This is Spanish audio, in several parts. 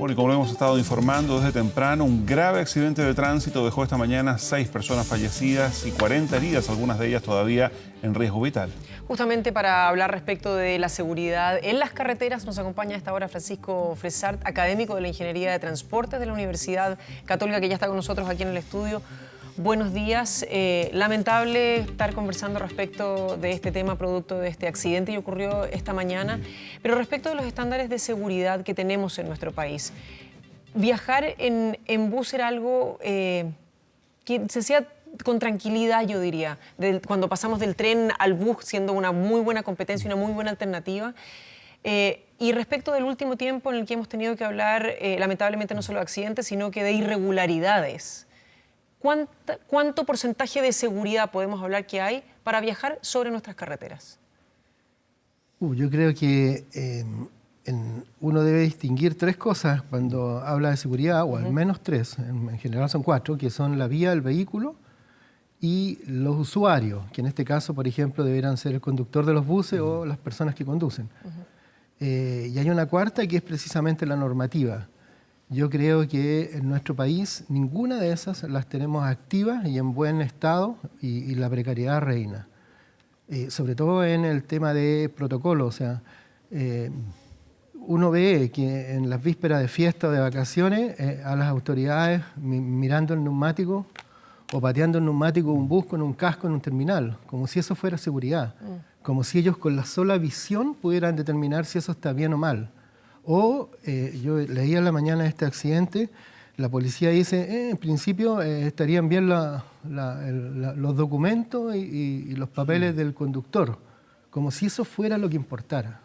Bueno, y como lo hemos estado informando desde temprano, un grave accidente de tránsito dejó esta mañana 6 personas fallecidas y 40 heridas, algunas de ellas todavía en riesgo vital. Justamente para hablar respecto de la seguridad en las carreteras, nos acompaña a esta hora Francisco Fressart, académico de la Ingeniería de Transportes de la Universidad Católica, que ya está con nosotros aquí en el estudio. Buenos días. Lamentable estar conversando respecto de este tema producto de este accidente que ocurrió esta mañana, pero respecto de los estándares de seguridad que tenemos en nuestro país, viajar en bus era algo que se hacía con tranquilidad, yo diría, cuando pasamos del tren al bus, siendo una muy buena competencia, una muy buena alternativa. Y respecto del último tiempo en el que hemos tenido que hablar, lamentablemente no solo de accidentes, sino que de irregularidades. ¿Cuánto porcentaje de seguridad podemos hablar que hay para viajar sobre nuestras carreteras? Yo creo que uno debe distinguir tres cosas cuando habla de seguridad, o al menos tres, en general son cuatro, que son la vía, el vehículo y los usuarios, que en este caso, por ejemplo, deberán ser el conductor de los buses o las personas que conducen. Y hay una cuarta que es precisamente la normativa. Yo creo que en nuestro país ninguna de esas las tenemos activas y en buen estado, y la precariedad reina. Sobre todo en el tema de protocolo, o sea, uno ve que en las vísperas de fiesta o de vacaciones a las autoridades mirando el neumático o pateando el neumático un bus con un casco en un terminal, como si eso fuera seguridad, como si ellos con la sola visión pudieran determinar si eso está bien o mal. O yo leía en la mañana de este accidente, la policía dice, en principio estarían bien los documentos y los papeles del conductor, como si eso fuera lo que importara.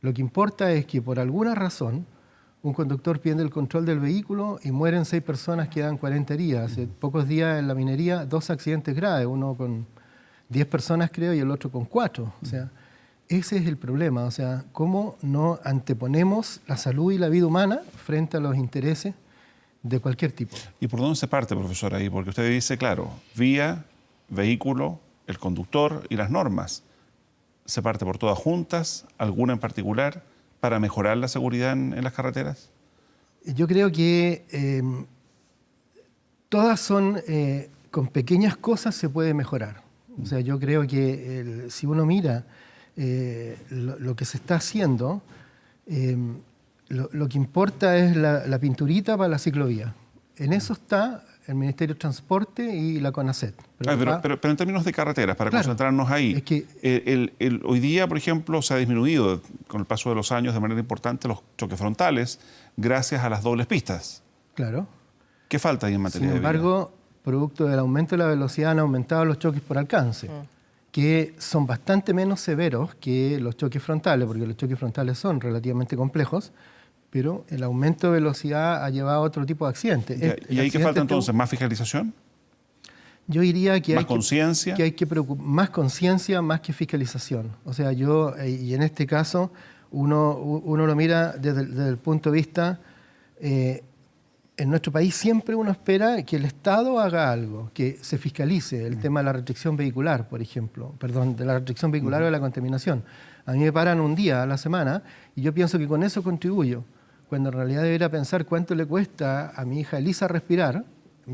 Lo que importa es que por alguna razón un conductor pierde el control del vehículo y mueren 6 personas, quedan 40 heridas. Hace pocos días en la minería 2 accidentes graves, uno con 10 personas creo y el otro con 4. O sea, ese es el problema, o sea, cómo no anteponemos la salud y la vida humana frente a los intereses de cualquier tipo. ¿Y por dónde se parte, profesor, ahí? Porque usted dice, claro, vía, vehículo, el conductor y las normas. ¿Se parte por todas juntas, alguna en particular, para mejorar la seguridad en las carreteras? Yo creo que todas son, con pequeñas cosas se puede mejorar. O sea, yo creo que si uno mira lo que se está haciendo, lo que importa es la pinturita para la ciclovía. En eso está el Ministerio de Transporte y la CONACET. Pero en términos de carreteras, para claro, concentrarnos ahí, es que, hoy día, por ejemplo, se ha disminuido con el paso de los años de manera importante los choques frontales gracias a las dobles pistas. Claro. ¿Qué falta ahí en materia de vía? Sin embargo, producto del aumento de la velocidad han aumentado los choques por alcance, que son bastante menos severos que los choques frontales, porque los choques frontales son relativamente complejos, pero el aumento de velocidad ha llevado a otro tipo de accidentes. ¿Y ahí qué falta entonces? ¿Más fiscalización? Yo diría que ¿Más conciencia? hay que más conciencia más que fiscalización. O sea, y en este caso, uno lo mira desde el punto de vista, en nuestro país siempre uno espera que el Estado haga algo, que se fiscalice el tema de la restricción vehicular, por ejemplo, de la restricción vehicular o de la contaminación. A mí me paran un día a la semana y yo pienso que con eso contribuyo, cuando en realidad debería pensar cuánto le cuesta a mi hija Elisa respirar,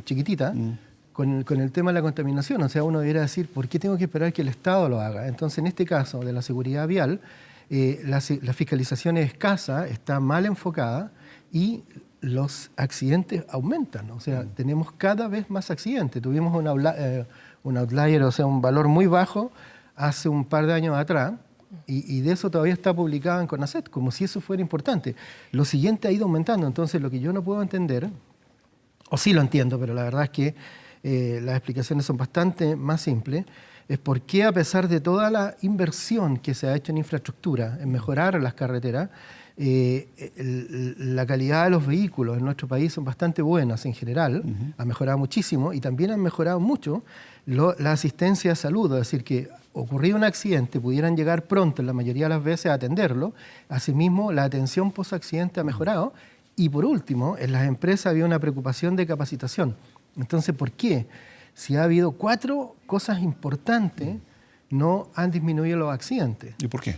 chiquitita, con el tema de la contaminación. O sea, uno debería decir, ¿por qué tengo que esperar que el Estado lo haga? Entonces, en este caso de la seguridad vial, la fiscalización es escasa, está mal enfocada y los accidentes aumentan. O sea, tenemos cada vez más accidentes. Tuvimos un outlier, o sea, un valor muy bajo hace un par de años atrás, y de eso todavía está publicado en CONACET, como si eso fuera importante. Lo siguiente ha ido aumentando, entonces lo que yo no puedo entender, o sí lo entiendo, pero la verdad es que las explicaciones son bastante más simples, es por qué a pesar de toda la inversión que se ha hecho en infraestructura, en mejorar las carreteras, la calidad de los vehículos en nuestro país son bastante buenas en general, ha mejorado muchísimo y también han mejorado mucho la asistencia de salud, es decir, que ocurrido un accidente pudieran llegar pronto en la mayoría de las veces a atenderlo. Asimismo, la atención post-accidente ha mejorado y por último, en las empresas había una preocupación de capacitación. Entonces, ¿por qué? Si ha habido 4 cosas importantes, no han disminuido los accidentes. ¿Y por qué?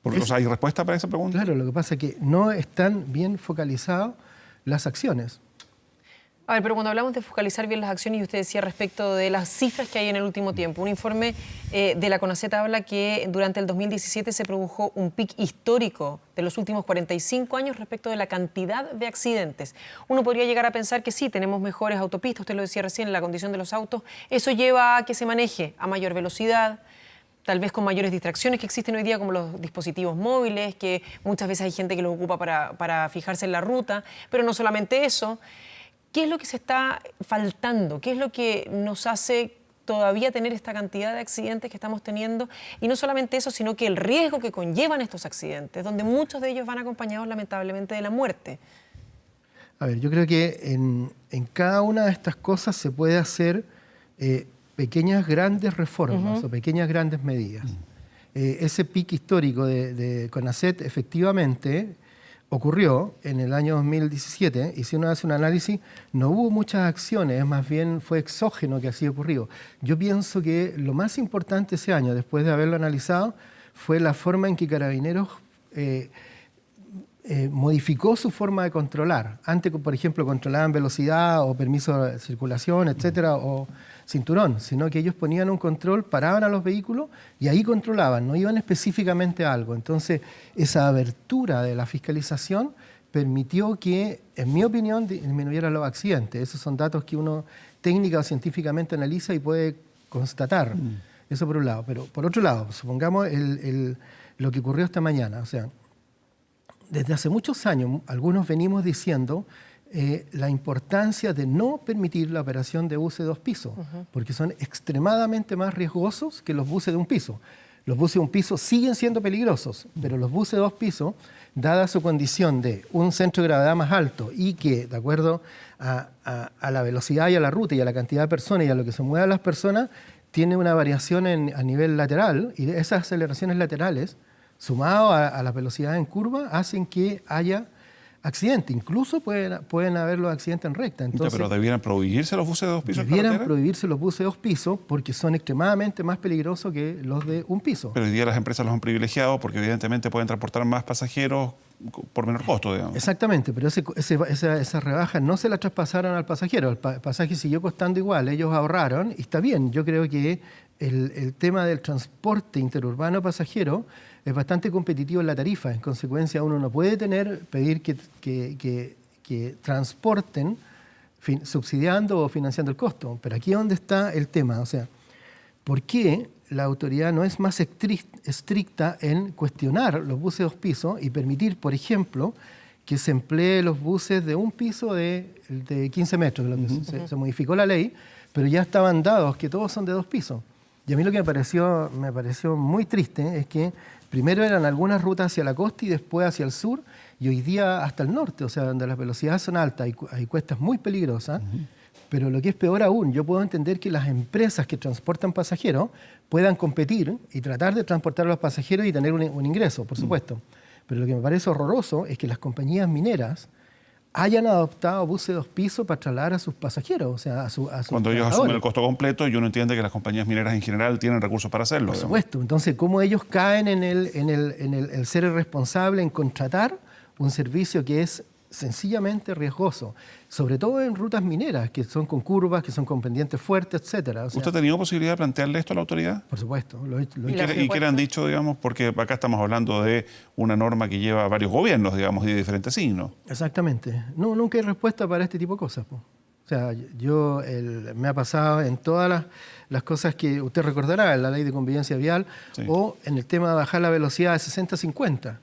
O sea, ¿hay respuesta para esa pregunta? Claro, lo que pasa es que no están bien focalizadas las acciones. A ver, pero cuando hablamos de focalizar bien las acciones, y usted decía respecto de las cifras que hay en el último tiempo, un informe de la CONACET habla que durante el 2017 se produjo un pic histórico de los últimos 45 años respecto de la cantidad de accidentes. Uno podría llegar a pensar que sí, tenemos mejores autopistas, usted lo decía recién, la condición de los autos, eso lleva a que se maneje a mayor velocidad, tal vez con mayores distracciones que existen hoy día, como los dispositivos móviles, que muchas veces hay gente que los ocupa para fijarse en la ruta, pero no solamente eso. ¿Qué es lo que se está faltando? ¿Qué es lo que nos hace todavía tener esta cantidad de accidentes que estamos teniendo? Y no solamente eso, sino que el riesgo que conllevan estos accidentes, donde muchos de ellos van acompañados lamentablemente de la muerte. A ver, yo creo que en cada una de estas cosas se puede hacer pequeñas grandes reformas o pequeñas grandes medidas. Ese pico histórico de CONACET efectivamente ocurrió en el año 2017 y si uno hace un análisis no hubo muchas acciones, más bien fue exógeno que así ocurrió. Yo pienso que lo más importante ese año, después de haberlo analizado, fue la forma en que Carabineros modificó su forma de controlar. Antes, por ejemplo, controlaban velocidad o permiso de circulación, etcétera, o cinturón, sino que ellos ponían un control, paraban a los vehículos y ahí controlaban, no iban específicamente a algo. Entonces, esa abertura de la fiscalización permitió que, en mi opinión, disminuyeran los accidentes. Esos son datos que uno técnica o científicamente analiza y puede constatar. Eso por un lado. Pero por otro lado, supongamos lo que ocurrió esta mañana. O sea, desde hace muchos años, algunos venimos diciendo la importancia de no permitir la operación de buses de 2 pisos, porque son extremadamente más riesgosos que los buses de 1 piso. Los buses de 1 piso siguen siendo peligrosos, pero los buses de 2 pisos, dada su condición de un centro de gravedad más alto y que, de acuerdo a la velocidad y a la ruta y a la cantidad de personas y a lo que se mueven las personas, tiene una variación a nivel lateral y esas aceleraciones laterales, sumado a las velocidades en curva, hacen que haya accidentes. Incluso pueden haber los accidentes en recta. Entonces, pero debieran prohibirse los buses de 2 pisos. Debieran prohibirse los buses de 2 pisos porque son extremadamente más peligrosos que los de 1 piso. Pero hoy día las empresas los han privilegiado porque evidentemente pueden transportar más pasajeros por menor costo, digamos. Exactamente, pero esa rebaja no se la traspasaron al pasajero. El pasaje siguió costando igual, ellos ahorraron y está bien. Yo creo que el tema del transporte interurbano pasajero es bastante competitivo en la tarifa. En consecuencia, uno no puede pedir que transporten subsidiando o financiando el costo. Pero aquí es donde está el tema. O sea, ¿por qué la autoridad no es más estricta en cuestionar los buses de 2 pisos y permitir, por ejemplo, que se emplee los buses de 1 piso de 15 metros? Se modificó la ley, pero ya estaban dados que todos son de 2 pisos. Y a mí lo que me pareció muy triste es que primero eran algunas rutas hacia la costa y después hacia el sur, y hoy día hasta el norte, o sea, donde las velocidades son altas, hay cuestas muy peligrosas, pero lo que es peor aún, yo puedo entender que las empresas que transportan pasajeros puedan competir y tratar de transportar a los pasajeros y tener un ingreso, por supuesto. Pero lo que me parece horroroso es que las compañías mineras hayan adoptado buses de 2 pisos para trasladar a sus pasajeros, o sea, a sus Cuando ellos asumen el costo completo y uno entiende que las compañías mineras en general tienen recursos para hacerlo. Por supuesto. Entonces, ¿cómo ellos caen en el ser irresponsable, en contratar un servicio que es sencillamente riesgoso? Sobre todo en rutas mineras, que son con curvas, que son con pendientes fuertes, etcétera. O sea, ¿usted ha tenido posibilidad de plantearle esto a la autoridad? Por supuesto. ¿Y qué le han dicho, digamos? Porque acá estamos hablando de una norma que lleva varios gobiernos, digamos, y de diferentes signos. Exactamente. No, nunca hay respuesta para este tipo de cosas. O sea, me ha pasado en todas las cosas que usted recordará, en la ley de convivencia vial, sí, o en el tema de bajar la velocidad de 60 a 50.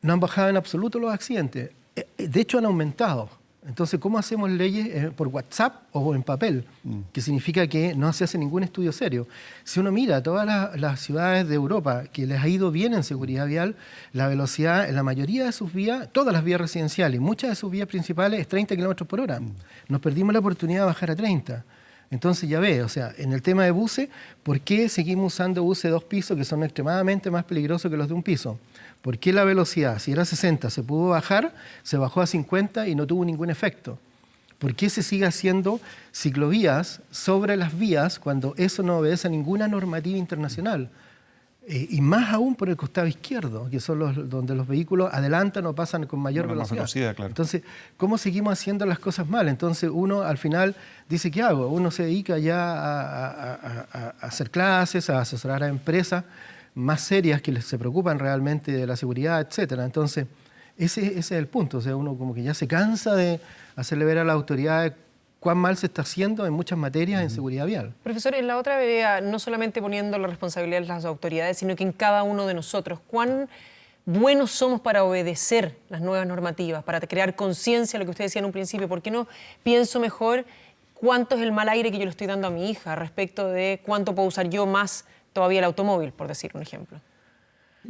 No han bajado en absoluto los accidentes. De hecho, han aumentado. Entonces, ¿cómo hacemos leyes por WhatsApp o en papel? Que significa que no se hace ningún estudio serio. Si uno mira todas las ciudades de Europa que les ha ido bien en seguridad vial, la velocidad en la mayoría de sus vías, todas las vías residenciales, muchas de sus vías principales es 30 kilómetros por hora. Nos perdimos la oportunidad de bajar a 30. Entonces ya ve, o sea, en el tema de buses, ¿por qué seguimos usando buses de 2 pisos que son extremadamente más peligrosos que los de 1 piso? ¿Por qué la velocidad, si era 60, se pudo bajar, se bajó a 50 y no tuvo ningún efecto? ¿Por qué se sigue haciendo ciclovías sobre las vías cuando eso no obedece a ninguna normativa internacional? Y más aún por el costado izquierdo, que son donde los vehículos adelantan o pasan con mayor Bueno, más velocidad. velocidad, claro. Entonces, ¿cómo seguimos haciendo las cosas mal? Entonces uno al final dice, ¿qué hago? Uno se dedica ya a hacer clases, a asesorar a empresas más serias que se preocupan realmente de la seguridad, etcétera. Entonces, ese es el punto. O sea, uno como que ya se cansa de hacerle ver a la autoridad cuán mal se está haciendo en muchas materias en seguridad vial. Profesor, en la otra vereda, no solamente poniendo la responsabilidad en las autoridades, sino que en cada uno de nosotros, ¿cuán buenos somos para obedecer las nuevas normativas, para crear conciencia, lo que usted decía en un principio? ¿Por qué no pienso mejor cuánto es el mal aire que yo le estoy dando a mi hija respecto de cuánto puedo usar yo más todavía el automóvil, por decir un ejemplo?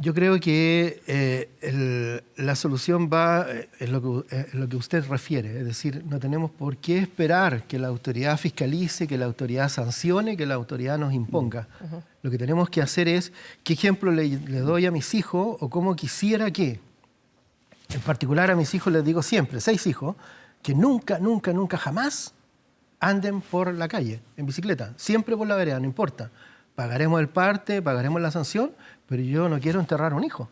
Yo creo que la solución va en lo que usted refiere, es decir, no tenemos por qué esperar que la autoridad fiscalice, que la autoridad sancione, que la autoridad nos imponga. Lo que tenemos que hacer es qué ejemplo le doy a mis hijos o cómo quisiera que, en particular a mis hijos les digo siempre, 6 hijos, que nunca, nunca, nunca, jamás anden por la calle en bicicleta, siempre por la vereda, no importa. Pagaremos el parte, pagaremos la sanción, pero yo no quiero enterrar a un hijo.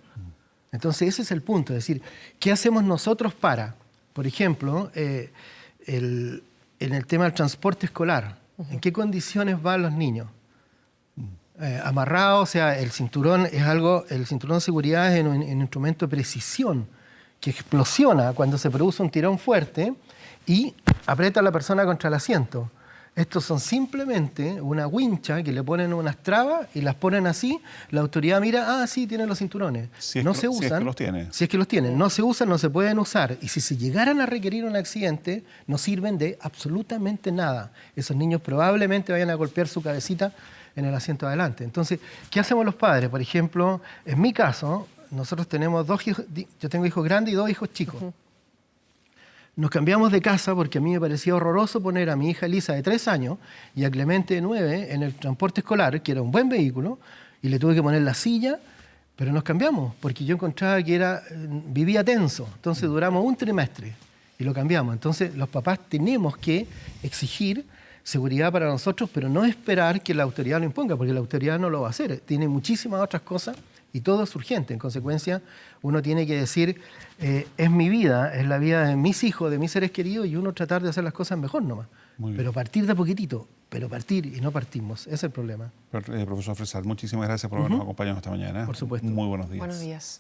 Entonces ese es el punto, es decir, ¿qué hacemos nosotros para, por ejemplo, en el tema del transporte escolar? ¿En qué condiciones van los niños? Amarrados, o sea, el cinturón es algo, el cinturón de seguridad es un instrumento de precisión que explosiona cuando se produce un tirón fuerte y aprieta a la persona contra el asiento. Estos son simplemente una wincha que le ponen unas trabas y las ponen así. La autoridad mira, sí, tienen los cinturones. No se usan. Si es que los tiene. Si es que los tienen. No se usan, no se pueden usar. Y si se llegaran a requerir un accidente, no sirven de absolutamente nada. Esos niños probablemente vayan a golpear su cabecita en el asiento adelante. Entonces, ¿qué hacemos los padres? Por ejemplo, en mi caso, nosotros tenemos 2 hijos. Yo tengo hijos grandes y 2 hijos chicos. Nos cambiamos de casa porque a mí me parecía horroroso poner a mi hija Elisa de 3 años y a Clemente de 9 en el transporte escolar, que era un buen vehículo, y le tuve que poner la silla, pero nos cambiamos porque yo encontraba que vivía tenso. Entonces duramos un trimestre y lo cambiamos. Entonces los papás tenemos que exigir seguridad para nosotros, pero no esperar que la autoridad lo imponga, porque la autoridad no lo va a hacer. Tiene muchísimas otras cosas y todo es urgente. En consecuencia, uno tiene que decir, es mi vida, es la vida de mis hijos, de mis seres queridos, y uno tratar de hacer las cosas mejor nomás. Pero partir de a poquitito, pero partir y no partimos. Ese es el problema. Profesor Fressart, muchísimas gracias por habernos acompañado esta mañana. Por supuesto. Muy buenos días. Buenos días.